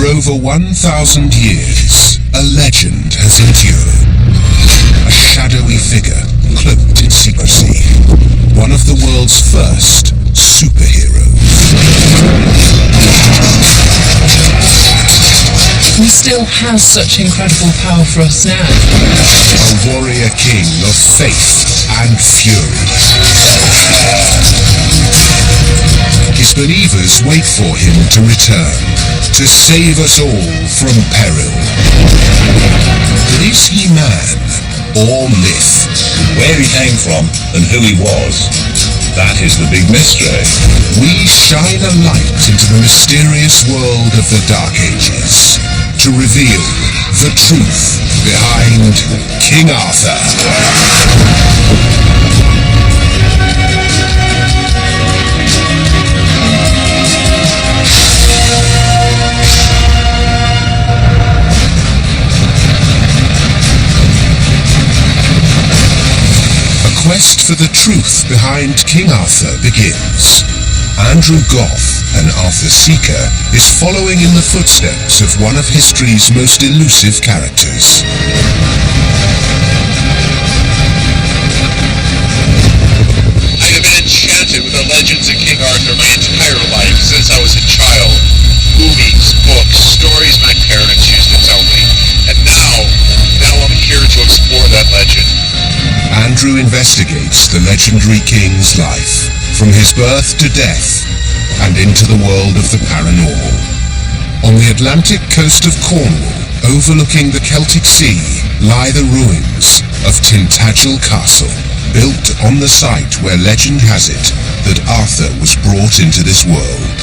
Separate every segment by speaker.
Speaker 1: over 1,000 years, a legend has endured. A shadowy figure, cloaked in secrecy. One of the world's first superheroes.
Speaker 2: He still has such incredible power for us now.
Speaker 1: A warrior king of faith and fury. His believers wait for him to return, to save us all from peril. But is he man or myth?
Speaker 3: Where he came from and who he was, that is the big mystery.
Speaker 1: We shine a light into the mysterious world of the Dark Ages to reveal the truth behind King Arthur. Quest for the truth behind King Arthur begins. Andrew Goff, an Arthur seeker, is following in the footsteps of one of history's most elusive characters.
Speaker 3: I have been enchanted with the legends of King Arthur my entire life since I was a child. Movies, books, stories my parents used to tell me. And now I'm here to explore that legend.
Speaker 1: Andrew investigates the legendary king's life, from his birth to death, and into the world of the paranormal. On the Atlantic coast of Cornwall, overlooking the Celtic Sea, lie the ruins of Tintagel Castle, built on the site where legend has it that Arthur was brought into this world.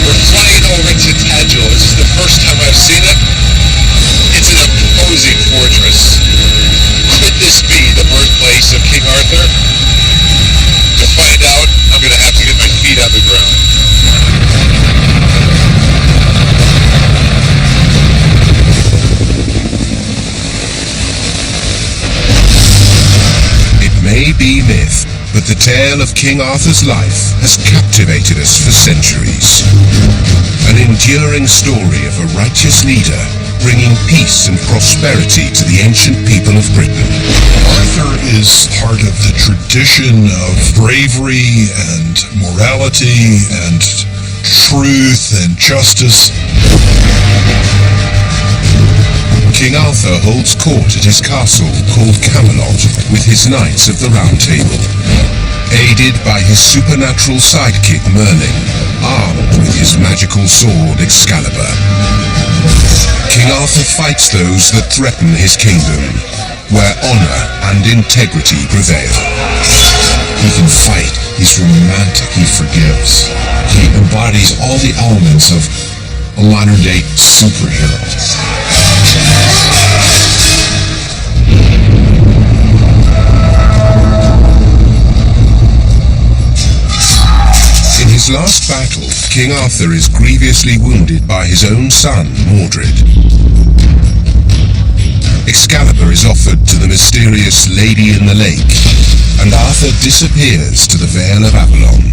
Speaker 3: We're flying over Tintagel. This is the first time I've seen it. It's an imposing fortress. Could this be the birthplace of King Arthur? To find out, I'm going to have to get my feet on the ground.
Speaker 1: It may be myth, but the tale of King Arthur's life has captivated us for centuries. An enduring story of a righteous leader bringing peace and prosperity to the ancient people of Britain.
Speaker 4: Arthur is part of the tradition of bravery and morality and truth and justice.
Speaker 1: King Arthur holds court at his castle called Camelot with his knights of the Round Table, aided by his supernatural sidekick Merlin, armed with his magical sword Excalibur. King Arthur fights those that threaten his kingdom, where honor and integrity prevail.
Speaker 4: He can fight, he's romantic, he forgives. He embodies all the elements of a modern-day superhero.
Speaker 1: In his last battle, King Arthur is grievously wounded by his own son, Mordred. Excalibur is offered to the mysterious Lady in the Lake, and Arthur disappears to the Vale of Avalon.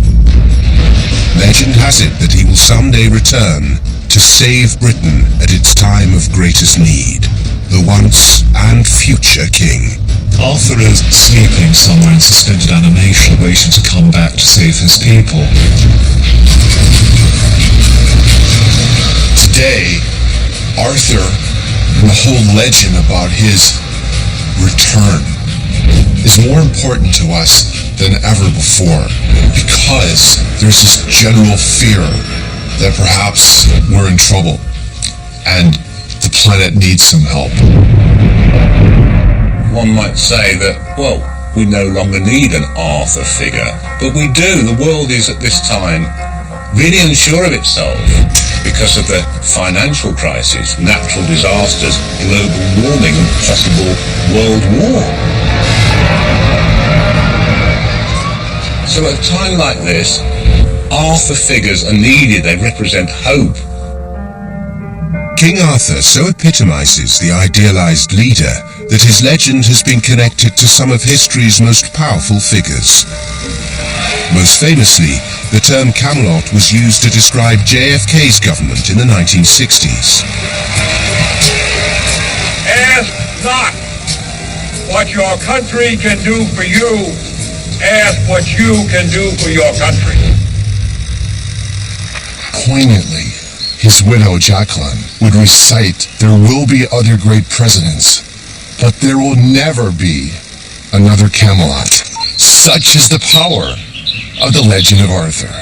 Speaker 1: Legend has it that he will someday return to save Britain at its time of greatest need, the once and future king.
Speaker 4: Arthur is sleeping somewhere in suspended animation, waiting to come back to save his people. Today, Arthur and the whole legend about his return is more important to us than ever before, because there's this general fear that perhaps we're in trouble and the planet needs some help.
Speaker 3: One might say that, well, we no longer need an Arthur figure, but we do. The world is at this time really unsure of itself because of the financial crisis, natural disasters, global warming, and possible world war. So at a time like this, Arthur figures are needed. They represent hope.
Speaker 1: King Arthur so epitomizes the idealized leader that his legend has been connected to some of history's most powerful figures. Most famously, the term Camelot was used to describe JFK's government in the 1960s.
Speaker 5: Ask not what your country can do for you. Ask what you can do for your country.
Speaker 4: Poignantly, his widow Jacqueline would recite, "There will be other great presidents, but there will never be another Camelot." Such is the power of the legend of Arthur.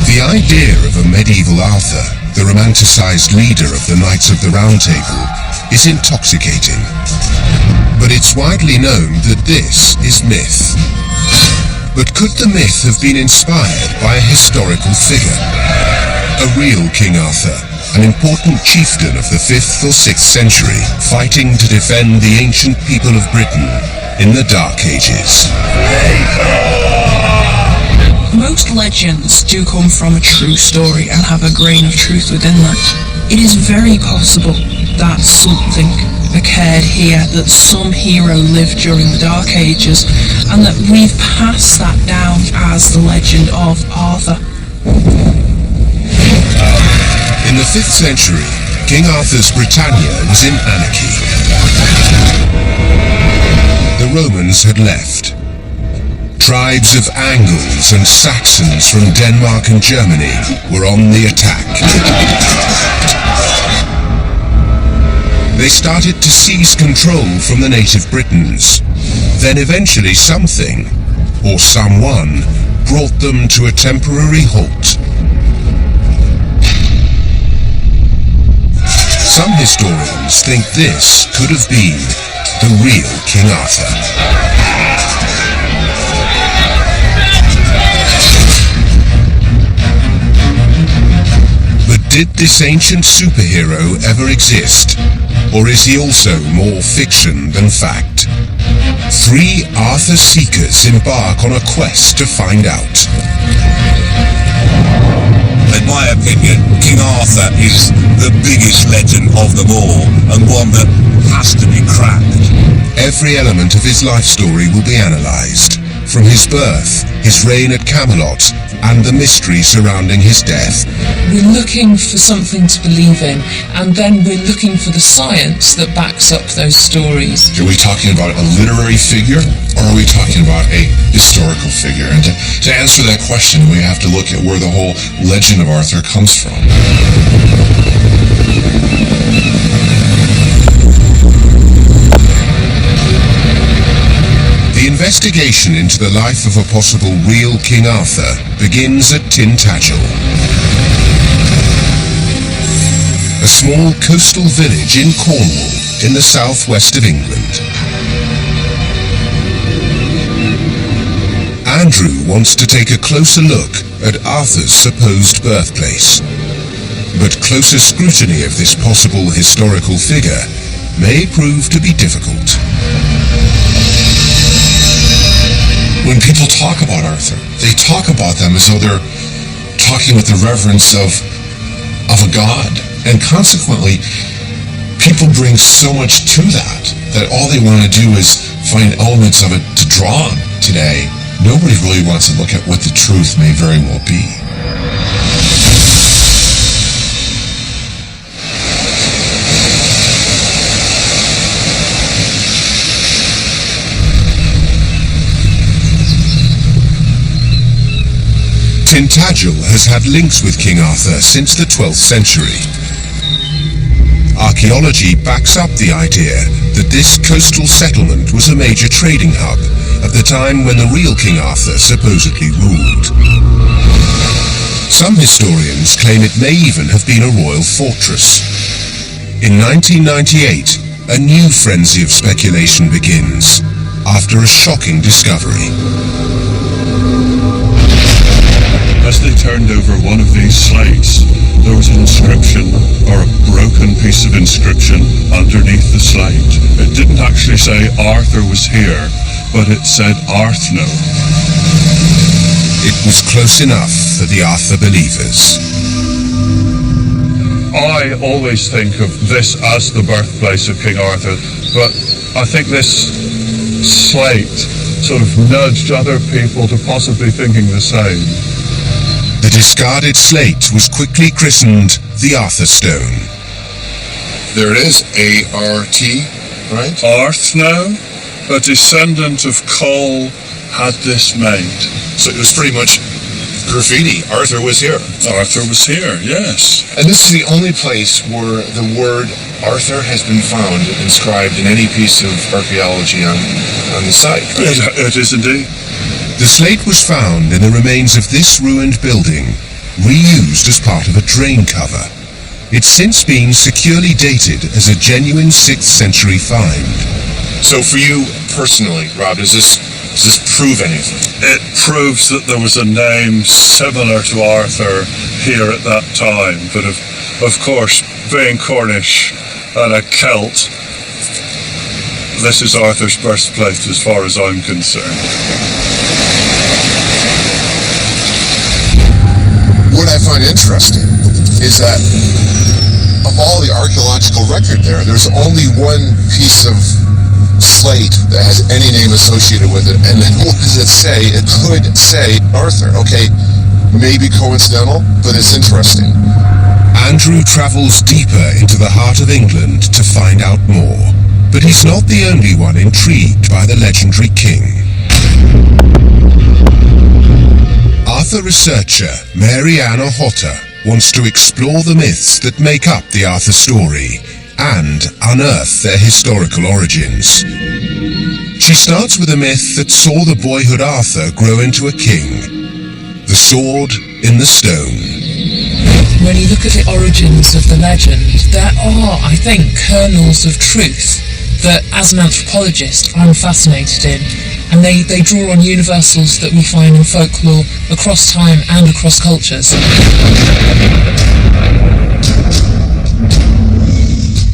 Speaker 1: The idea of a medieval Arthur, the romanticized leader of the Knights of the Round Table, is intoxicating. But it's widely known that this is myth. But could the myth have been inspired by a historical figure? A real King Arthur, an important chieftain of the 5th or 6th century, fighting to defend the ancient people of Britain in the Dark Ages.
Speaker 2: Most legends do come from a true story and have a grain of truth within them. It is very possible that something occurred here, that some hero lived during the Dark Ages, and that we've passed that down as the legend of Arthur.
Speaker 1: In the 5th century, King Arthur's Britannia was in anarchy. The Romans had left. Tribes of Angles and Saxons from Denmark and Germany were on the attack. They started to seize control from the native Britons. Then eventually something, or someone, brought them to a temporary halt. Some historians think this could have been the real King Arthur. But did this ancient superhero ever exist? Or is he also more fiction than fact? 3 Arthur seekers embark on a quest to find out.
Speaker 3: In my opinion, King Arthur is the biggest legend of them all, and one that has to be cracked.
Speaker 1: Every element of his life story will be analysed, from his birth, his reign at Camelot, and the mystery surrounding his death.
Speaker 2: We're looking for something to believe in, and then we're looking for the science that backs up those stories.
Speaker 4: Are we talking about a literary figure, or are we talking about a historical figure? And to answer that question, we have to look at where the whole legend of Arthur comes from.
Speaker 1: The investigation into the life of a possible real King Arthur begins at Tintagel, a small coastal village in Cornwall in the southwest of England. Andrew wants to take a closer look at Arthur's supposed birthplace, but closer scrutiny of this possible historical figure may prove to be difficult.
Speaker 4: When people talk about Arthur, they talk about them as though they're talking with the reverence of a god. And consequently, people bring so much to that all they want to do is find elements of it to draw on today. Nobody really wants to look at what the truth may very well be.
Speaker 1: Tintagel has had links with King Arthur since the 12th century. Archaeology backs up the idea that this coastal settlement was a major trading hub at the time when the real King Arthur supposedly ruled. Some historians claim it may even have been a royal fortress. In 1998, a new frenzy of speculation begins after a shocking discovery.
Speaker 6: As they turned over one of these slates, there was an inscription, or a broken piece of inscription, underneath the slate. It didn't actually say Arthur was here, but it said Arthno.
Speaker 1: It was close enough for the Arthur believers.
Speaker 6: I always think of this as the birthplace of King Arthur, but I think this slate sort of nudged other people to possibly thinking the same.
Speaker 1: The discarded slate was quickly christened the Arthur Stone.
Speaker 4: There it is, A-R-T, right?
Speaker 6: Arth now, a descendant of Cole, had this made.
Speaker 4: So it was pretty much graffiti. Arthur was here.
Speaker 6: Arthur was here, yes.
Speaker 4: And this is the only place where the word Arthur has been found inscribed in any piece of archaeology on the site, right?
Speaker 6: It is indeed.
Speaker 1: The slate was found in the remains of this ruined building, reused as part of a drain cover. It's since been securely dated as a genuine 6th century find.
Speaker 4: So for you personally, Rob, does this prove anything?
Speaker 6: It proves that there was a name similar to Arthur here at that time, but of course, being Cornish and a Celt, this is Arthur's birthplace as far as I'm concerned.
Speaker 4: What I find interesting is that of all the archaeological record there's only one piece of slate that has any name associated with it, and then what does it say? It could say Arthur. Okay, maybe coincidental, but it's interesting.
Speaker 1: Andrew travels deeper into the heart of England to find out more, but he's not the only one intrigued by the legendary king. Arthur researcher Mary Ann O'Hotter wants to explore the myths that make up the Arthur story and unearth their historical origins. She starts with a myth that saw the boyhood Arthur grow into a king, the sword in the stone.
Speaker 2: When you look at the origins of the legend, there are, I think, kernels of truth that, as an anthropologist, I'm fascinated in. And they draw on universals that we find in folklore across time and across cultures.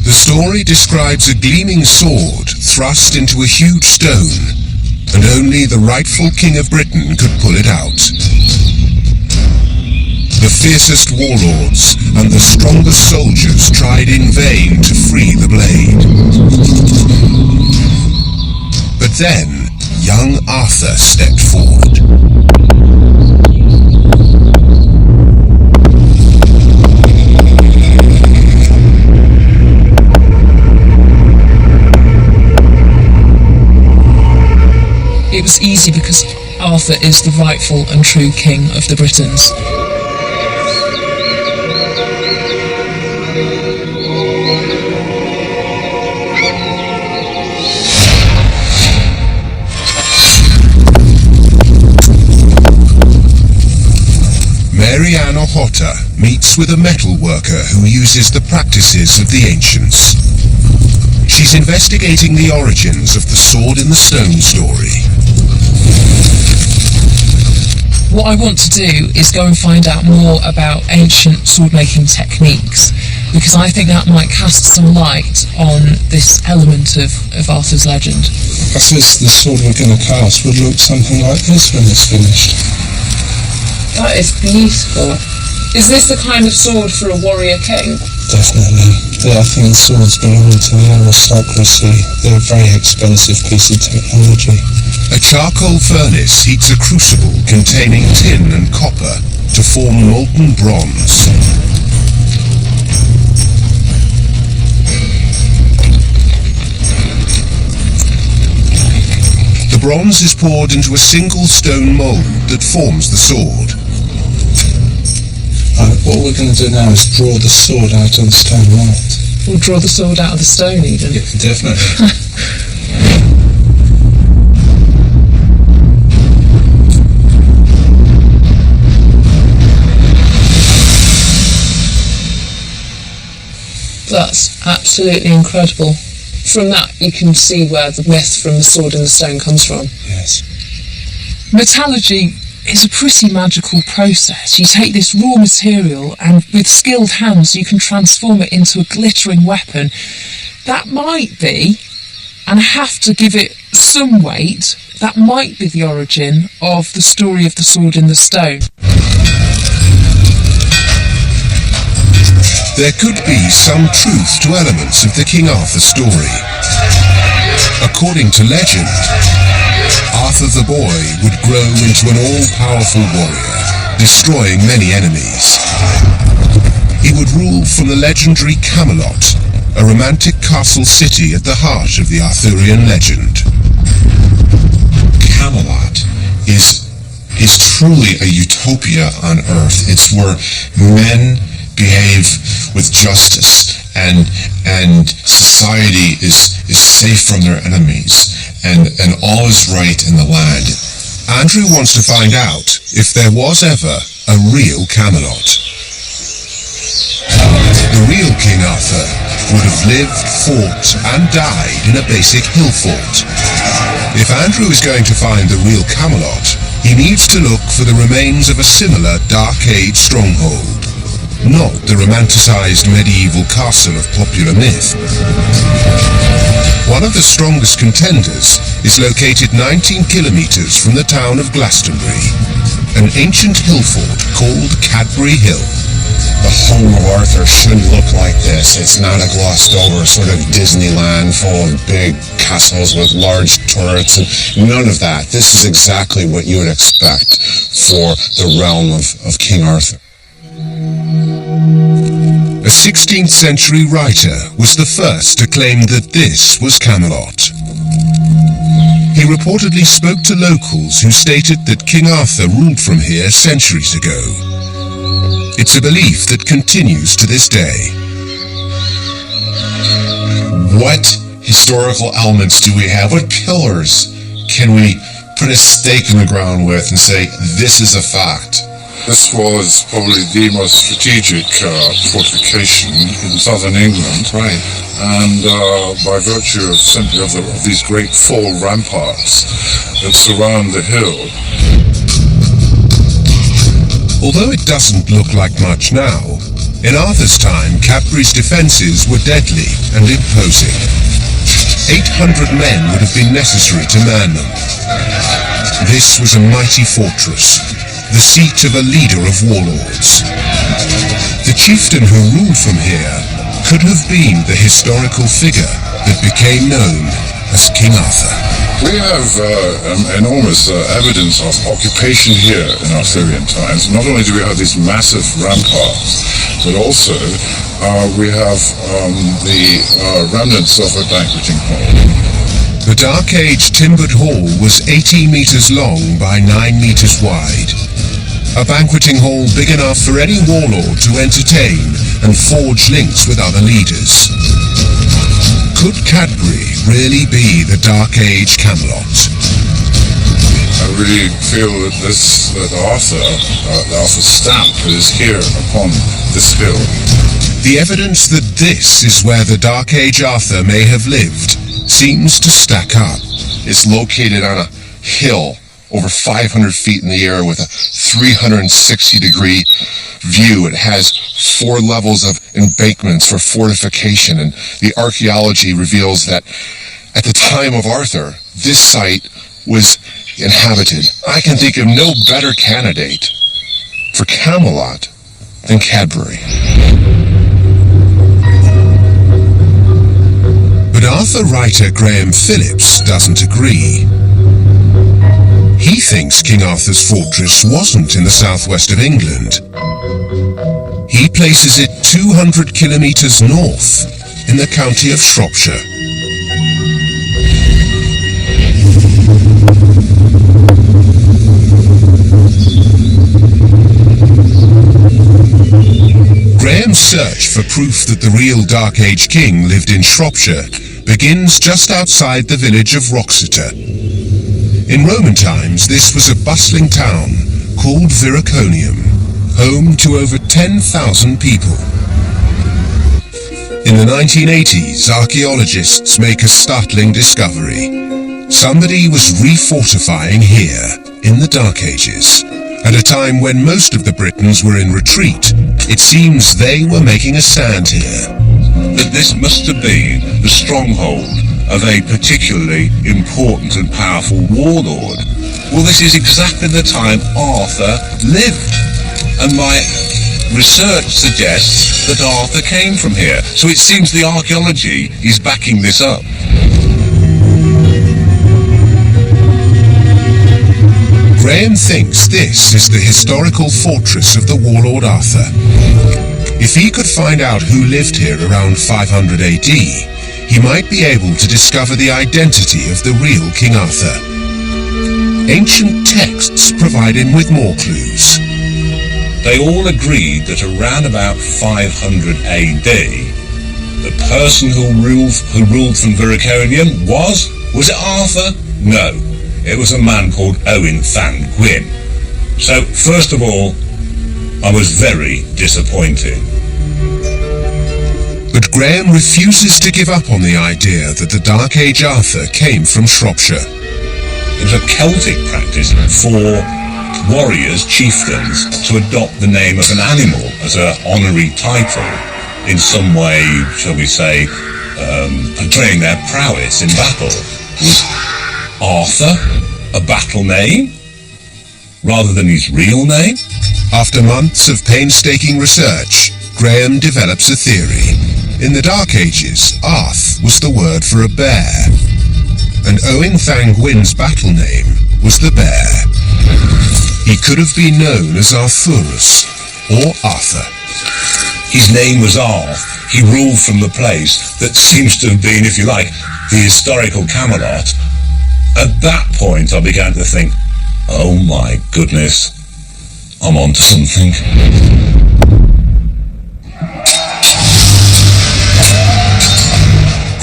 Speaker 1: The story describes a gleaming sword thrust into a huge stone, and only the rightful King of Britain could pull it out. The fiercest warlords and the strongest soldiers tried in vain to free the blade. But then, young Arthur stepped forward.
Speaker 2: It was easy because Arthur is the rightful and true king of the Britons.
Speaker 1: Mary Ann O'Hotter meets with a metal worker who uses the practices of the ancients. She's investigating the origins of the sword in the stone story.
Speaker 2: What I want to do is go and find out more about ancient sword-making techniques, because I think that might cast some light on this element of Arthur's legend.
Speaker 7: I suppose the sword we're going to cast would look something like this when it's finished.
Speaker 2: That is beautiful. Is this the kind of sword for a warrior king?
Speaker 7: Definitely. I think the swords belong to the aristocracy. They're a very expensive piece of technology.
Speaker 1: A charcoal furnace heats a crucible containing tin and copper to form molten bronze. The bronze is poured into a single stone mould that forms the sword.
Speaker 7: What we're going to do now is draw the sword out of the stone mould.
Speaker 2: We'll draw the sword out of the stone, even.
Speaker 7: Yeah, definitely.
Speaker 2: That's absolutely incredible. From that, you can see where the myth from the sword in the stone comes from.
Speaker 7: Yes.
Speaker 2: Metallurgy is a pretty magical process. You take this raw material and with skilled hands you can transform it into a glittering weapon. That might be, and I have to give it some weight, that might be the origin of the story of the sword in the stone.
Speaker 1: there could be some truth to elements of the King Arthur story. According to legend, Arthur the Boy would grow into an all-powerful warrior, destroying many enemies. He would rule from the legendary Camelot, a romantic castle city at the heart of the Arthurian legend.
Speaker 4: Camelot is truly a utopia on Earth. It's where men behave with justice and society is safe from their enemies and all is right in the land.
Speaker 1: Andrew wants to find out if there was ever a real Camelot. The real King Arthur would have lived, fought and died in a basic hill fort. If Andrew is going to find the real Camelot, he needs to look for the remains of a similar Dark Age stronghold, not the romanticized medieval castle of popular myth. One of the strongest contenders is located 19 kilometers from the town of Glastonbury, an ancient hill fort called Cadbury Hill.
Speaker 4: The home of Arthur should look like this. It's not a glossed over sort of Disneyland full of big castles with large turrets and none of that. This is exactly what you would expect for the realm of King Arthur.
Speaker 1: A 16th century writer was the first to claim that this was Camelot. He reportedly spoke to locals who stated that King Arthur ruled from here centuries ago. It's a belief that continues to this day.
Speaker 4: What historical elements do we have? What pillars can we put a stake in the ground with and say, this is a fact?
Speaker 6: This was probably the most strategic fortification in southern England.
Speaker 4: Right.
Speaker 6: And by virtue of simply of these great four ramparts that surround the hill.
Speaker 1: Although it doesn't look like much now, in Arthur's time Cadbury's defences were deadly and imposing. 800 men would have been necessary to man them. This was a mighty fortress, the seat of a leader of warlords. The chieftain who ruled from here could have been the historical figure that became known as King Arthur.
Speaker 6: We have enormous evidence of occupation here in Arthurian times. Not only do we have these massive ramparts, but also we have the remnants of a banqueting hall.
Speaker 1: The Dark Age timbered hall was 18 meters long by 9 meters wide. A banqueting hall big enough for any warlord to entertain and forge links with other leaders. Could Cadbury really be the Dark Age Camelot?
Speaker 6: I really feel that Arthur's stamp is here upon this hill.
Speaker 1: The evidence that this is where the Dark Age Arthur may have lived seems to stack up.
Speaker 4: It's located on a hill over 500 feet in the air with a 360-degree view. It has 4 levels of embankments for fortification, and the archaeology reveals that at the time of Arthur, this site was inhabited. I can think of no better candidate for Camelot than Cadbury.
Speaker 1: But Arthur writer Graham Phillips doesn't agree. He thinks King Arthur's fortress wasn't in the southwest of England. He places it 200 kilometres north in the county of Shropshire. Graham's search for proof that the real Dark Age king lived in Shropshire begins just outside the village of Wroxeter. In Roman times, this was a bustling town called Viraconium, home to over 10,000 people. In the 1980s, archaeologists make a startling discovery. Somebody was refortifying here in the Dark Ages. At a time when most of the Britons were in retreat, it seems they were making a stand here.
Speaker 3: That this must have been the stronghold of a particularly important and powerful warlord. Well, this is exactly the time Arthur lived. And my research suggests that Arthur came from here. So it seems the archaeology is backing this up.
Speaker 1: Graham thinks this is the historical fortress of the warlord Arthur. If he could find out who lived here around 500 AD, he might be able to discover the identity of the real King Arthur. Ancient texts provide him with more clues.
Speaker 3: They all agreed that around about 500 AD, the person who ruled from Viriconium was it Arthur? No, it was a man called Owain Fang Gwyn. So, first of all, I was very disappointed.
Speaker 1: But Graham refuses to give up on the idea that the Dark Age Arthur came from Shropshire.
Speaker 3: It was a Celtic practice for warriors, chieftains, to adopt the name of an animal as an honorary title, in some way, shall we say, portraying their prowess in battle. Was Arthur a battle name, rather than his real name?
Speaker 1: After months of painstaking research, Graham develops a theory. In the Dark Ages, Arth was the word for a bear, and Owain Fang Gwyn's battle name was the bear. He could have been known as Arthurus, or Arthur.
Speaker 3: His name was Arth. He ruled from the place that seems to have been, if you like, the historical Camelot. At that point I began to think, oh my goodness, I'm onto something.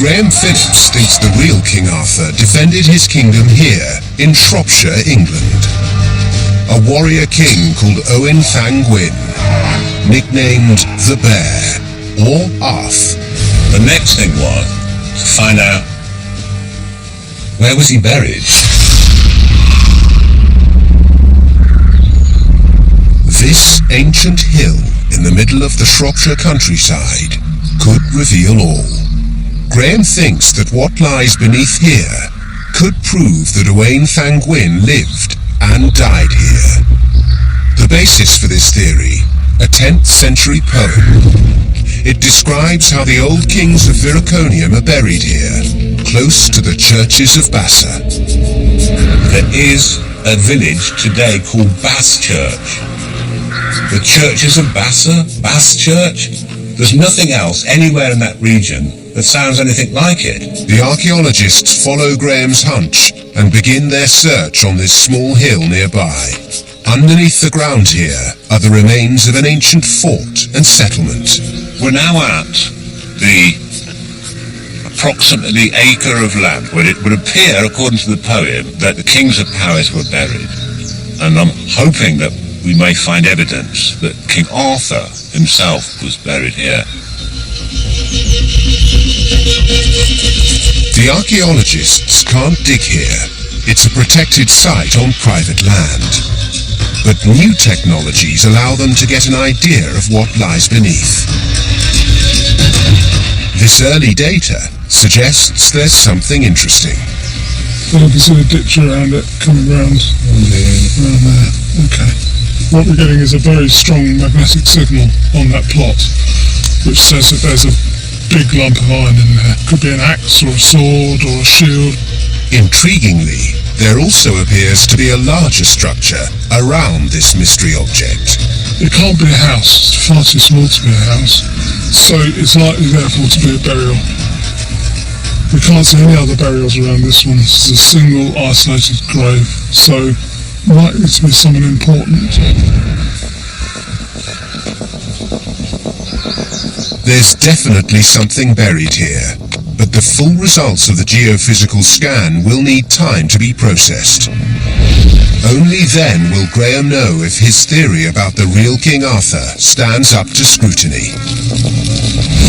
Speaker 1: Graham Phillips thinks the real King Arthur defended his kingdom here, in Shropshire, England. A warrior king called Owain Fang Gwyn, nicknamed the Bear, or Arth.
Speaker 3: The next thing was to find out, where was he buried?
Speaker 1: This ancient hill in the middle of the Shropshire countryside could reveal all. Graham thinks that what lies beneath here could prove that Owain Fang Gwyn lived and died here. The basis for this theory, a 10th century poem. It describes how the old kings of Viriconium are buried here, close to the churches of Bassa.
Speaker 3: There is a village today called Bass Church. The churches of Bassa, Bass Church, there's nothing else anywhere in that region that sounds anything like it.
Speaker 1: The archaeologists follow Graham's hunch and begin their search on this small hill nearby. Underneath the ground here are the remains of an ancient fort and settlement.
Speaker 3: We're now at the approximately acre of land where it would appear, according to the poem, that the kings of Powys were buried. And I'm hoping that we may find evidence that King Arthur himself was buried here.
Speaker 1: The archaeologists can't dig here. It's a protected site on private land. But new technologies allow them to get an idea of what lies beneath. This early data suggests there's something interesting.
Speaker 8: So you can see the ditch around it, coming round around there. Okay. What we're getting is a very strong magnetic signal on that plot, which says that there's a big lump of iron in there. Could be an axe or a sword or a shield.
Speaker 1: Intriguingly, there also appears to be a larger structure around this mystery object.
Speaker 8: It can't be a house, it's far too small to be a house, so it's likely therefore to be a burial. We can't see any other burials around this one. This is a single isolated grave, so likely to be someone important.
Speaker 1: There's definitely something buried here, but the full results of the geophysical scan will need time to be processed. Only then will Graham know if his theory about the real King Arthur stands up to scrutiny.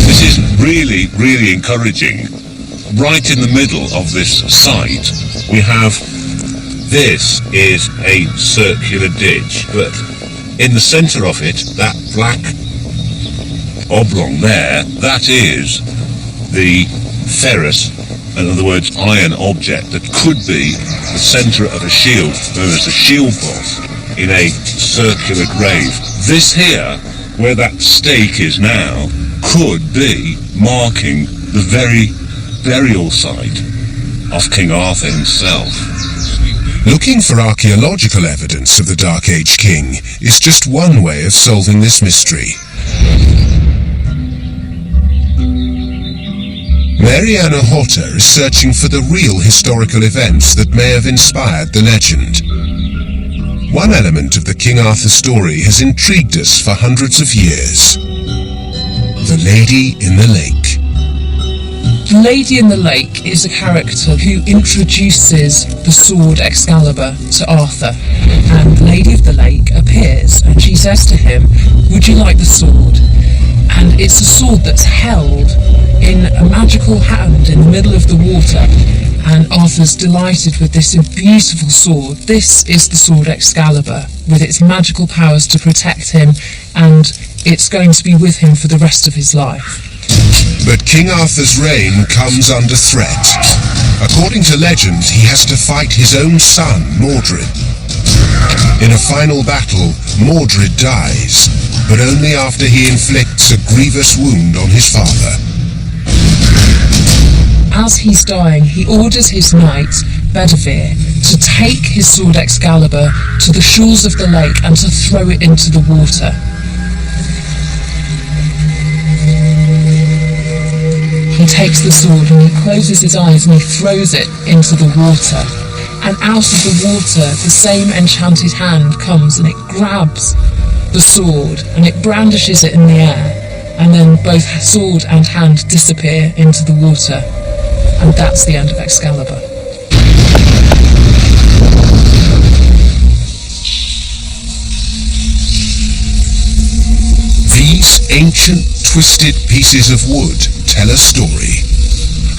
Speaker 3: This is really, really encouraging. Right in the middle of this site, we have, this is a circular ditch, but in the centre of it, that black oblong there, that is the ferrous, in other words, iron object that could be the centre of a shield, known as a shield boss, in a circular grave. This here where that stake is now, could be marking the very burial site of King Arthur himself.
Speaker 1: Looking for archaeological evidence of the Dark Age king is just one way of solving this mystery. Mariana Horta is searching for the real historical events that may have inspired the legend. One element of the King Arthur story has intrigued us for hundreds of years. The Lady in the Lake.
Speaker 2: The Lady in the Lake is a character who introduces the sword Excalibur to Arthur, and the Lady of the Lake appears and she says to him, "Would you like the sword?" And it's a sword that's held in a magical hand in the middle of the water, and Arthur's delighted with this beautiful sword. This is the sword Excalibur, with its magical powers to protect him, and it's going to be with him for the rest of his life.
Speaker 1: But King Arthur's reign comes under threat. According to legend, he has to fight his own son, Mordred. In a final battle, Mordred dies, but only after he inflicts a grievous wound on his father.
Speaker 2: As he's dying, he orders his knight, Bedivere, to take his sword Excalibur to the shores of the lake and to throw it into the water. He takes the sword and he closes his eyes and he throws it into the water. And out of the water, the same enchanted hand comes and it grabs the sword and it brandishes it in the air. And then both sword and hand disappear into the water. And that's the end of Excalibur.
Speaker 1: These ancient, twisted pieces of wood tell a story,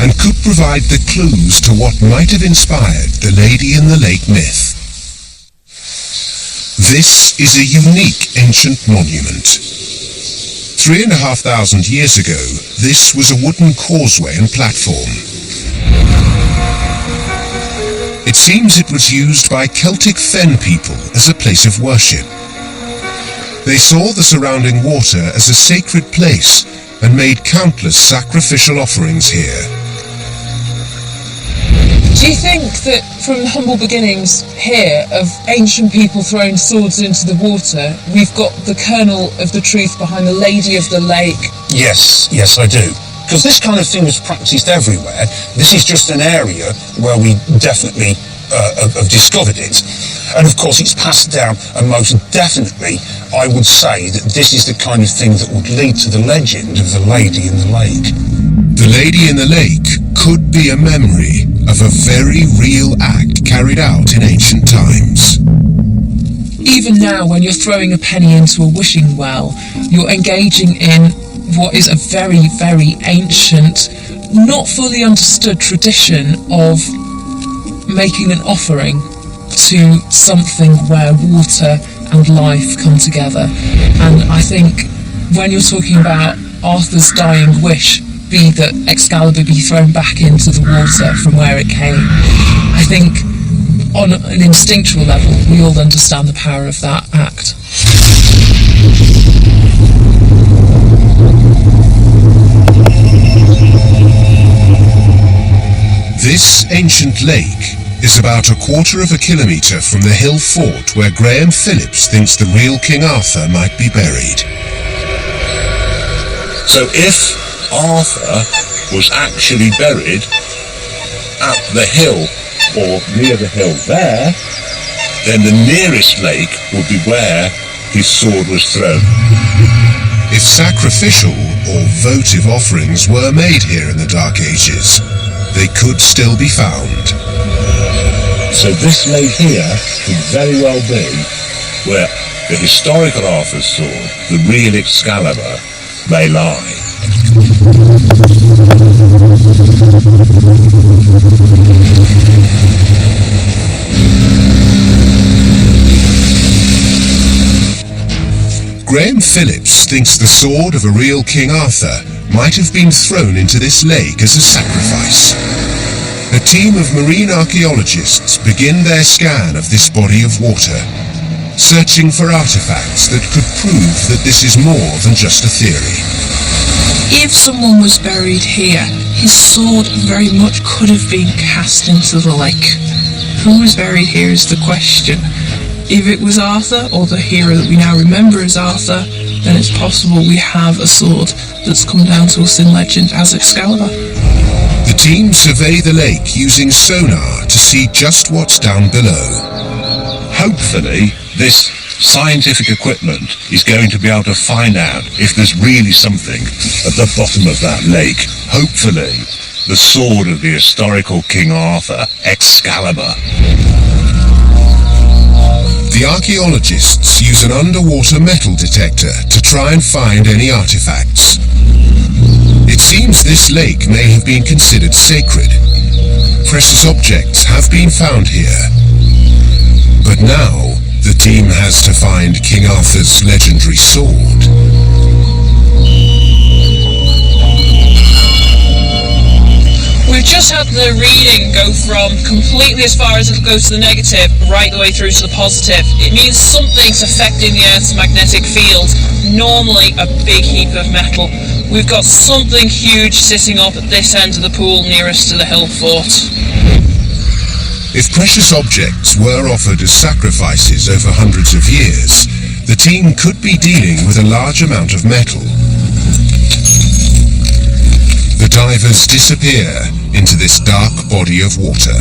Speaker 1: and could provide the clues to what might have inspired the Lady in the Lake myth. This is a unique ancient monument. 3,500 years ago, this was a wooden causeway and platform. It seems it was used by Celtic Fen people as a place of worship. They saw the surrounding water as a sacred place and made countless sacrificial offerings here.
Speaker 2: Do you think that from the humble beginnings here of ancient people throwing swords into the water, we've got the kernel of the truth behind the Lady of the Lake?
Speaker 9: Yes, I do. Because this kind of thing was practiced everywhere. This is just an area where we definitely have discovered it. And of course it's passed down, and most definitely I would say that this is the kind of thing that would lead to the legend of the Lady in the Lake.
Speaker 1: The Lady in the Lake could be a memory of a very real act carried out in ancient times.
Speaker 2: Even now, when you're throwing a penny into a wishing well, you're engaging in what is a very, very ancient, not fully understood tradition of making an offering to something where water and life come together. And I think when you're talking about Arthur's dying wish be that Excalibur be thrown back into the water from where it came, I think on an instinctual level we all understand the power of that act.
Speaker 1: This ancient lake is about 1/4 kilometre from the hill fort where Graham Phillips thinks the real King Arthur might be buried.
Speaker 3: So if Arthur was actually buried at the hill or near the hill there, then the nearest lake would be where his sword was thrown.
Speaker 1: If sacrificial or votive offerings were made here in the Dark Ages, they could still be found.
Speaker 3: So this lake here could very well be where the historical Arthur's sword, the real Excalibur, may lie.
Speaker 1: Graham Phillips thinks the sword of a real King Arthur might have been thrown into this lake as a sacrifice. A team of marine archaeologists begin their scan of this body of water. searching for artifacts that could prove that this is more than just a theory.
Speaker 2: If someone was buried here, his sword very much could have been cast into the lake. Who was buried here is the question. If it was Arthur, or the hero that we now remember as Arthur, then it's possible we have a sword that's come down to us in legend as Excalibur.
Speaker 1: The team survey the lake using sonar to see just what's down below.
Speaker 3: Hopefully, this scientific equipment is going to be able to find out if there's really something at the bottom of that lake. Hopefully, the sword of the historical King Arthur, Excalibur.
Speaker 1: The archaeologists use an underwater metal detector to try and find any artifacts. It seems this lake may have been considered sacred. Precious objects have been found here. But now, the team has to find King Arthur's legendary sword.
Speaker 2: We've just had the reading go from completely as far as it goes to the negative, right the way through to the positive. It means something's affecting the Earth's magnetic field, normally a big heap of metal. We've got something huge sitting up at this end of the pool nearest to the hill fort.
Speaker 1: If precious objects were offered as sacrifices over hundreds of years, the team could be dealing with a large amount of metal. The divers disappear into this dark body of water.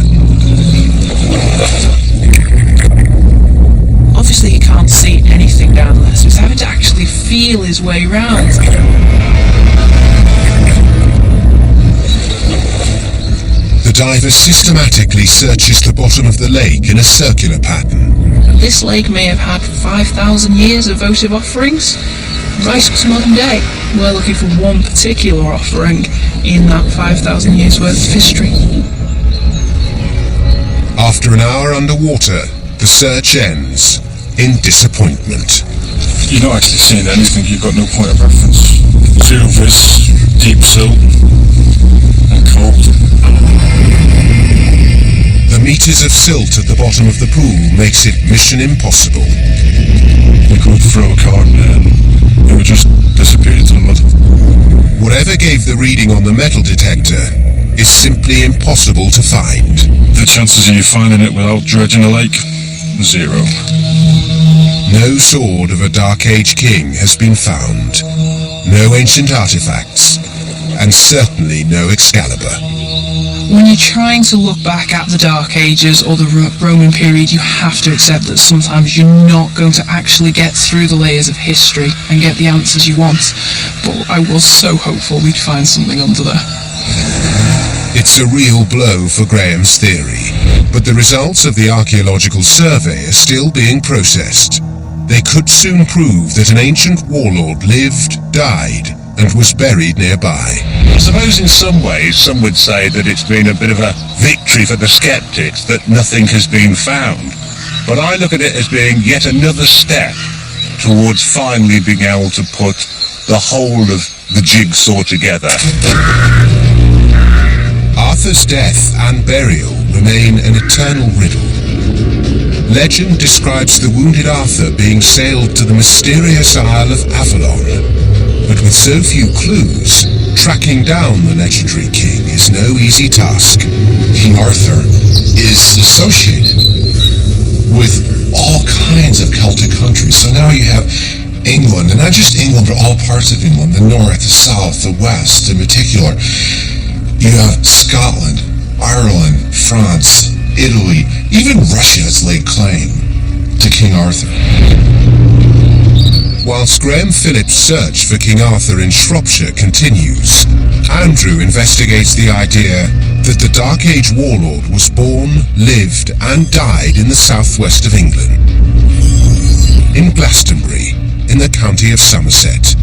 Speaker 2: Obviously he can't see anything down there, so he's having to actually feel his way round.
Speaker 1: The diver systematically searches the bottom of the lake in a circular pattern.
Speaker 2: This lake may have had 5,000 years of votive offerings. Right up to modern day, we're looking for one particular offering in that 5,000 years worth of history.
Speaker 1: After an hour underwater, the search ends in disappointment.
Speaker 6: You're not actually seeing anything, you've got no point of reference. Zero vis, deep silt, and cold.
Speaker 1: The meters of silt at the bottom of the pool makes it mission impossible.
Speaker 6: We could throw a card in there and it would just disappear into the mud.
Speaker 1: Whatever gave the reading on the metal detector is simply impossible to find.
Speaker 6: The chances of you finding it without dredging a lake? Zero.
Speaker 1: No sword of a Dark Age king has been found. No ancient artifacts. And certainly no Excalibur.
Speaker 2: When you're trying to look back at the Dark Ages or the Roman period, you have to accept that sometimes you're not going to actually get through the layers of history and get the answers you want. But I was so hopeful we'd find something under there.
Speaker 1: It's a real blow for Graham's theory, but the results of the archaeological survey are still being processed. They could soon prove that an ancient warlord lived, died, and was buried nearby.
Speaker 3: I suppose in some ways some would say that it's been a bit of a victory for the skeptics that nothing has been found. But I look at it as being yet another step towards finally being able to put the whole of the jigsaw together.
Speaker 1: Arthur's death and burial remain an eternal riddle. Legend describes the wounded Arthur being sailed to the mysterious Isle of Avalon. But with so few clues, tracking down the legendary king is no easy task.
Speaker 4: King Arthur is associated with all kinds of Celtic countries. So now you have England, and not just England, but all parts of England, the north, the south, the west in particular. You have Scotland, Ireland, France, Italy, even Russia has laid claim to King Arthur.
Speaker 1: Whilst Graham Phillips' search for King Arthur in Shropshire continues, Andrew investigates the idea that the Dark Age warlord was born, lived and died in the southwest of England, in Glastonbury, in the county of Somerset.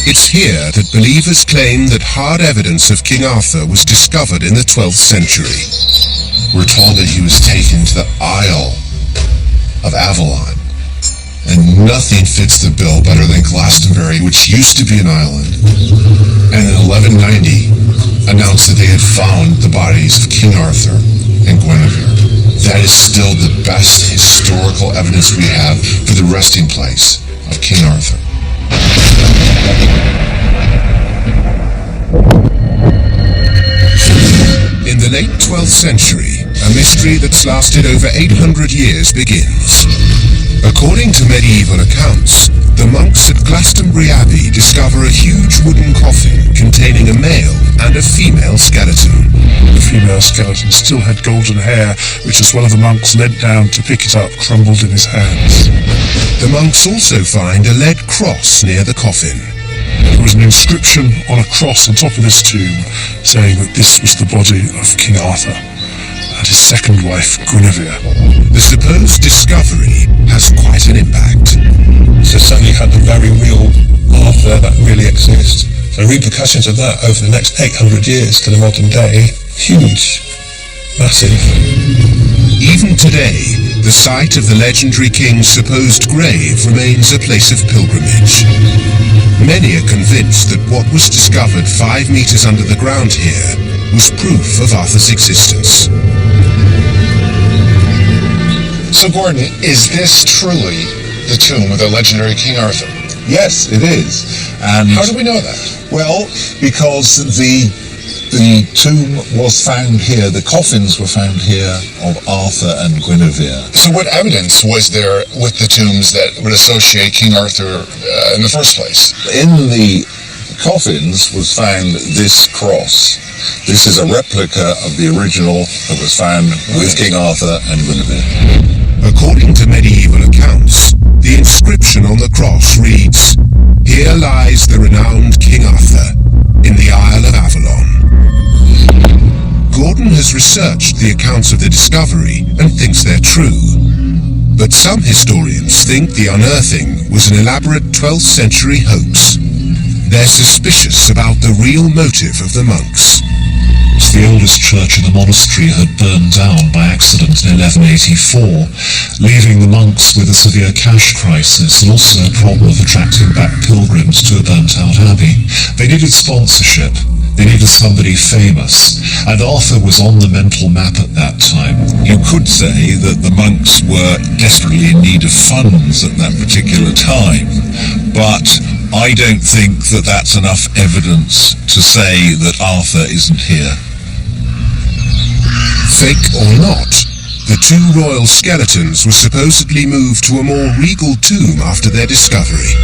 Speaker 1: It's here that believers claim that hard evidence of King Arthur was discovered in the 12th century.
Speaker 4: We're told that he was taken to the Isle of Avalon. And nothing fits the bill better than Glastonbury, which used to be an island, and in 1190 announced that they had found the bodies of King Arthur and Guinevere. that is still the best historical evidence we have for the resting place of King Arthur.
Speaker 1: In the late 12th century, a mystery that's lasted over 800 years begins. According to medieval accounts, the monks at Glastonbury Abbey discover a huge wooden coffin containing a male and a female skeleton.
Speaker 6: The female skeleton still had golden hair, which as one of the monks leant down to pick it up, crumbled in his hands.
Speaker 1: The monks also find a lead cross near the coffin.
Speaker 6: There was an inscription on a cross on top of this tomb saying that this was the body of King Arthur and his second wife, Guinevere.
Speaker 1: The supposed discovery has quite an impact.
Speaker 9: So suddenly you had the very real Arthur that really exists. The repercussions of that over the next 800 years to the modern day, huge, massive.
Speaker 1: Even today, the site of the legendary king's supposed grave remains a place of pilgrimage. Many are convinced that what was discovered 5 meters under the ground here was proof of Arthur's existence.
Speaker 4: So Gordon, is this truly the tomb of the legendary King Arthur?
Speaker 10: Yes, it is. And
Speaker 4: how do we know that?
Speaker 10: Well, because the tomb was found here, the coffins were found here of Arthur and Guinevere.
Speaker 4: So what evidence was there with the tombs that would associate King Arthur in the first place?
Speaker 10: In the coffins was found this cross. This is a replica of the original that was found with King Arthur and Guinevere.
Speaker 1: According to medieval accounts, the inscription on the cross reads, "Here lies the renowned King Arthur, in the Isle of Avalon." Gordon has researched the accounts of the discovery and thinks they're true. But some historians think the unearthing was an elaborate 12th century hoax. They're suspicious about the real motive of the monks.
Speaker 11: The oldest church in the monastery had burned down by accident in 1184, leaving the monks with a severe cash crisis and also a problem of attracting back pilgrims to a burnt-out abbey. They needed sponsorship. They needed somebody famous, and Arthur was on the mental map at that time.
Speaker 10: You could say that the monks were desperately in need of funds at that particular time, but I don't think that that's enough evidence to say that Arthur isn't here.
Speaker 1: Fake or not, the two royal skeletons were supposedly moved to a more regal tomb after their discovery.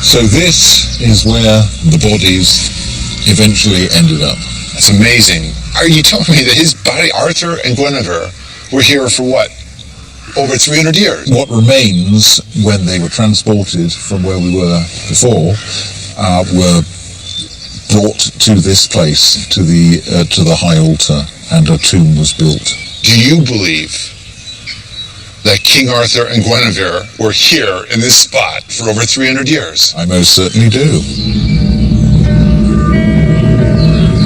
Speaker 10: So this is where the bodies eventually ended up.
Speaker 4: That's amazing. Are you telling me that his body, Arthur and Guinevere, were here for what? Over 300 years?
Speaker 10: What remains when they were transported from where we were before were brought to this place, to the high altar, and a tomb was built.
Speaker 4: Do you believe that King Arthur and Guinevere were here in this spot for over 300 years?
Speaker 10: I most certainly do.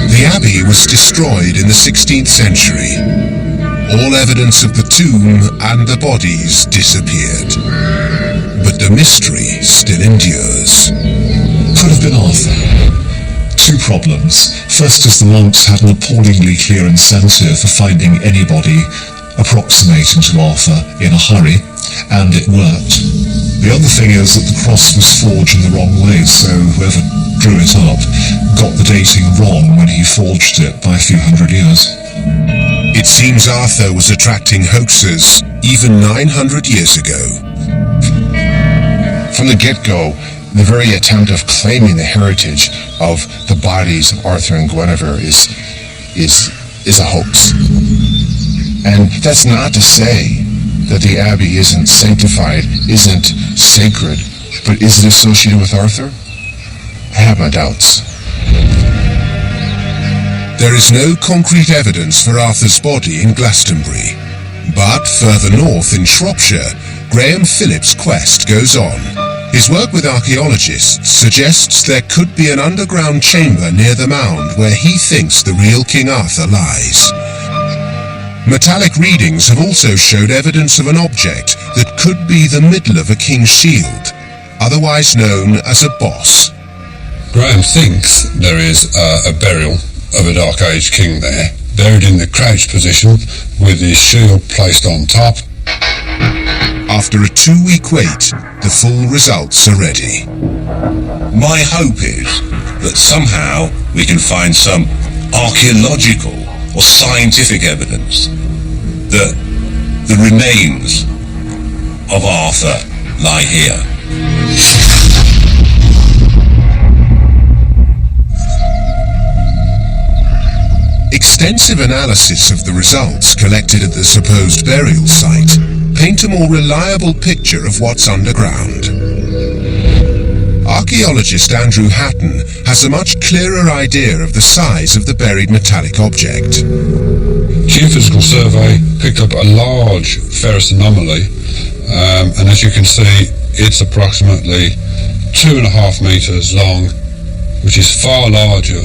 Speaker 1: The abbey was destroyed in the 16th century. All evidence of the tomb and the bodies disappeared. But the mystery still endures.
Speaker 11: Could have been Arthur. Two problems. First is the monks had an appallingly clear incentive for finding anybody approximating to Arthur in a hurry, and it worked. The other thing is that the cross was forged in the wrong way, so whoever drew it up got the dating wrong when he forged it by a few hundred years.
Speaker 1: It seems Arthur was attracting hoaxers even 900 years ago.
Speaker 4: From the get-go, the very attempt of claiming the heritage of the bodies of Arthur and Guinevere is a hoax. And that's not to say that the abbey isn't sanctified, isn't sacred, but is it associated with Arthur? I have my doubts.
Speaker 1: There is no concrete evidence for Arthur's body in Glastonbury, but further north in Shropshire, Graham Phillips' quest goes on. His work with archaeologists suggests there could be an underground chamber near the mound where he thinks the real King Arthur lies. Metallic readings have also showed evidence of an object that could be the middle of a king's shield, otherwise known as a boss.
Speaker 3: Graham thinks there is a burial
Speaker 12: of a Dark Age king there, buried in the crouched position with his shield placed on top.
Speaker 1: After a 2-week wait, the full results are ready.
Speaker 3: My hope is that somehow we can find some archaeological or scientific evidence that the remains of Arthur lie here.
Speaker 1: Extensive analysis of the results collected at the supposed burial site paint a more reliable picture of what's underground. Archaeologist Andrew Hatton has a much clearer idea of the size of the buried metallic object.
Speaker 12: Geophysical survey picked up a large ferrous anomaly, and as you can see, it's approximately 2.5 meters long, which is far larger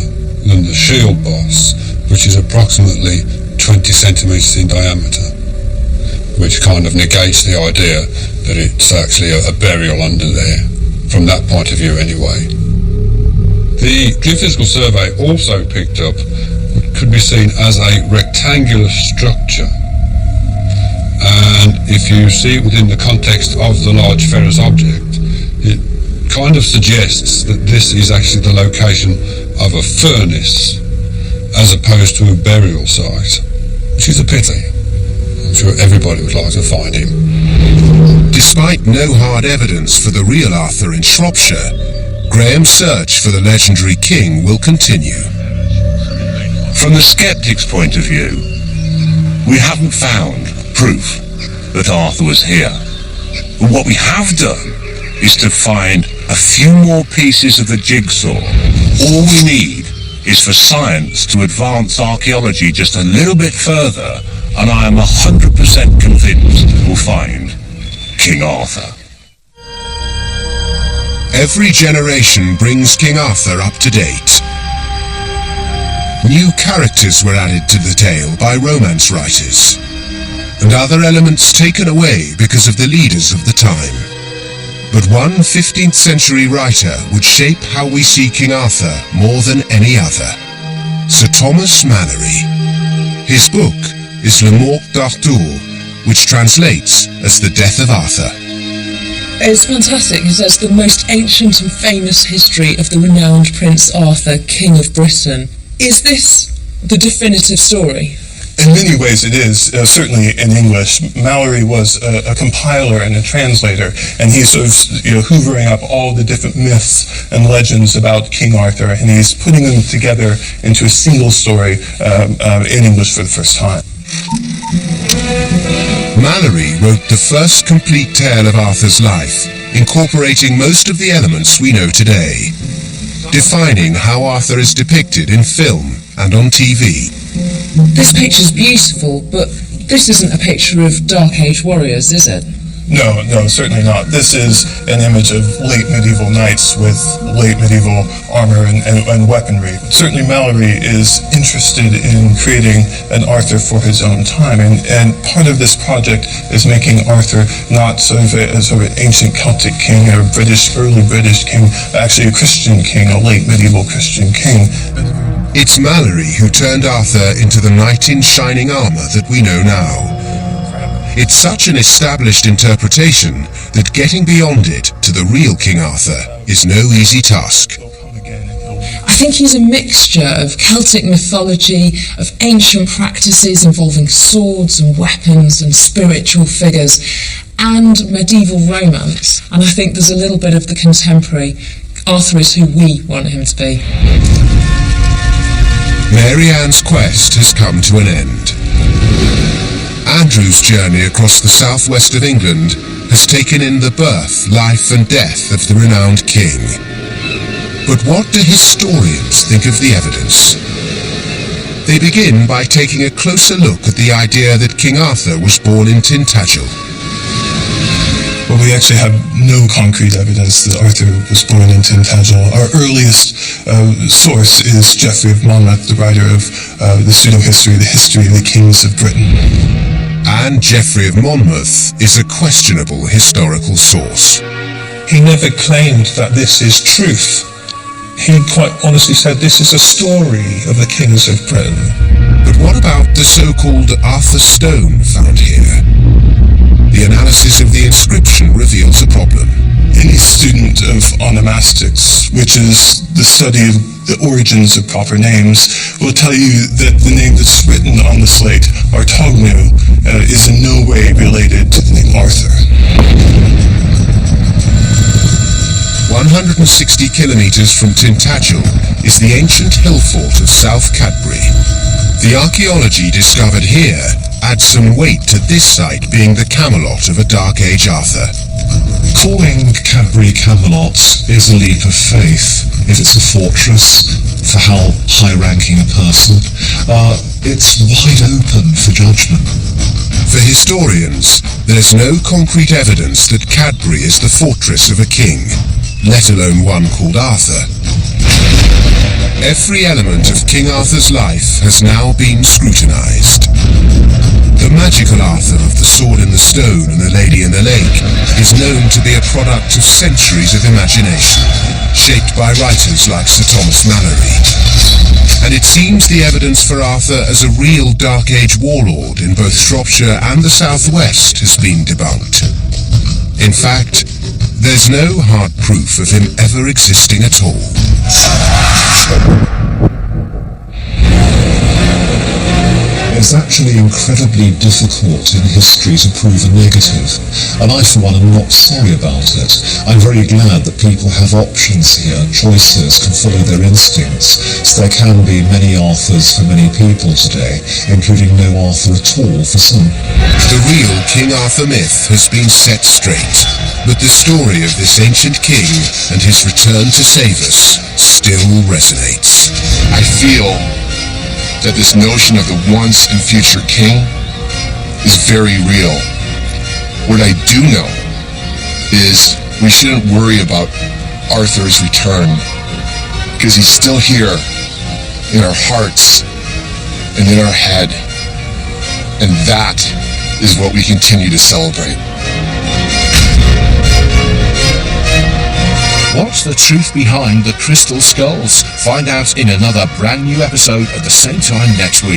Speaker 12: than the shield boss, which is approximately 20 centimeters in diameter, which kind of negates the idea that it's actually a burial under there, from that point of view anyway. The geophysical survey also picked up what could be seen as a rectangular structure, and if you see it within the context of the large ferrous object, it kind of suggests that this is actually the location of a furnace as opposed to a burial site, which is a pity. I'm sure everybody would like to find him.
Speaker 1: Despite no hard evidence for the real Arthur in Shropshire, Graham's search for the legendary king will continue.
Speaker 3: From the skeptic's point of view, we haven't found proof that Arthur was here. But what we have done is to find a few more pieces of the jigsaw. All we need is for science to advance archaeology just a little bit further, and I am 100% convinced we'll find King Arthur.
Speaker 1: Every generation brings King Arthur up to date. New characters were added to the tale by romance writers, and other elements taken away because of the leaders of the time. But one 15th century writer would shape how we see King Arthur more than any other: Sir Thomas Malory. His book is Le Mort d'Arthur, which translates as The Death of Arthur.
Speaker 2: It's fantastic because that's the most ancient and famous history of the renowned Prince Arthur, King of Britain. Is this the definitive story?
Speaker 7: In many ways it is, certainly in English. Malory was a compiler and a translator, and he's sort of hoovering up all the different myths and legends about King Arthur, and he's putting them together into a single story in English for the first time.
Speaker 1: Malory wrote the first complete tale of Arthur's life, incorporating most of the elements we know today, defining how Arthur is depicted in film and on TV.
Speaker 2: This picture's beautiful, but this isn't a picture of Dark Age warriors, is it?
Speaker 7: No, certainly not. This is an image of late medieval knights with late medieval armor and weaponry. Certainly Malory is interested in creating an Arthur for his own time, and part of this project is making Arthur not sort of an ancient Celtic king, or early British king, but actually a Christian king, a late medieval Christian king.
Speaker 1: It's Malory who turned Arthur into the knight in shining armor that we know now. It's such an established interpretation that getting beyond it to the real King Arthur is no easy task.
Speaker 2: I think he's a mixture of Celtic mythology, of ancient practices involving swords and weapons and spiritual figures, and medieval romance. And I think there's a little bit of the contemporary. Arthur is who we want him to be.
Speaker 1: Mary Ann's quest has come to an end. Andrew's journey across the southwest of England has taken in the birth, life and death of the renowned king. But what do historians think of the evidence? They begin by taking a closer look at the idea that King Arthur was born in Tintagel.
Speaker 7: Well, we actually have no concrete evidence that Arthur was born in Tintagel. Our earliest source is Geoffrey of Monmouth, the writer of the pseudo-history, the history of the kings of Britain.
Speaker 1: And Geoffrey of Monmouth is a questionable historical source.
Speaker 7: He never claimed that this is truth. he quite honestly said this is a story of the kings of Britain.
Speaker 1: But what about the so-called Arthur Stone found here? The analysis of the inscription reveals a problem.
Speaker 7: Any student of onomastics, which is the study of the origins of proper names, will tell you that the name that's written on the slate, Artognu, is in no way related to the name Arthur.
Speaker 1: 160 kilometers from Tintagel is the ancient hill fort of South Cadbury. The archaeology discovered here adds some weight to this site being the Camelot of a Dark Age Arthur.
Speaker 11: Calling Cadbury Camelot is a leap of faith. If it's a fortress, for how high-ranking a person, it's wide open for judgment.
Speaker 1: For historians, there's no concrete evidence that Cadbury is the fortress of a king, let alone one called Arthur. Every element of King Arthur's life has now been scrutinized. The magical Arthur of the Sword in the Stone and the Lady in the Lake is known to be a product of centuries of imagination, shaped by writers like Sir Thomas Malory. And it seems the evidence for Arthur as a real Dark Age warlord in both Shropshire and the southwest has been debunked. In fact, there's no hard proof of him ever existing at all.
Speaker 11: It's actually incredibly difficult in history to prove a negative, and I for one am not sorry about it. I'm very glad that people have options here, choices, can follow their instincts, so there can be many Arthurs for many people today, including no Arthur at all for some.
Speaker 1: The real King Arthur myth has been set straight, but the story of this ancient king and his return to save us still resonates.
Speaker 4: I feel that this notion of the once and future king is very real. What I do know is we shouldn't worry about Arthur's return, because he's still here in our hearts and in our head, and that is what we continue to celebrate.
Speaker 13: What's the truth behind the crystal skulls? Find out in another brand new episode at the same time next week.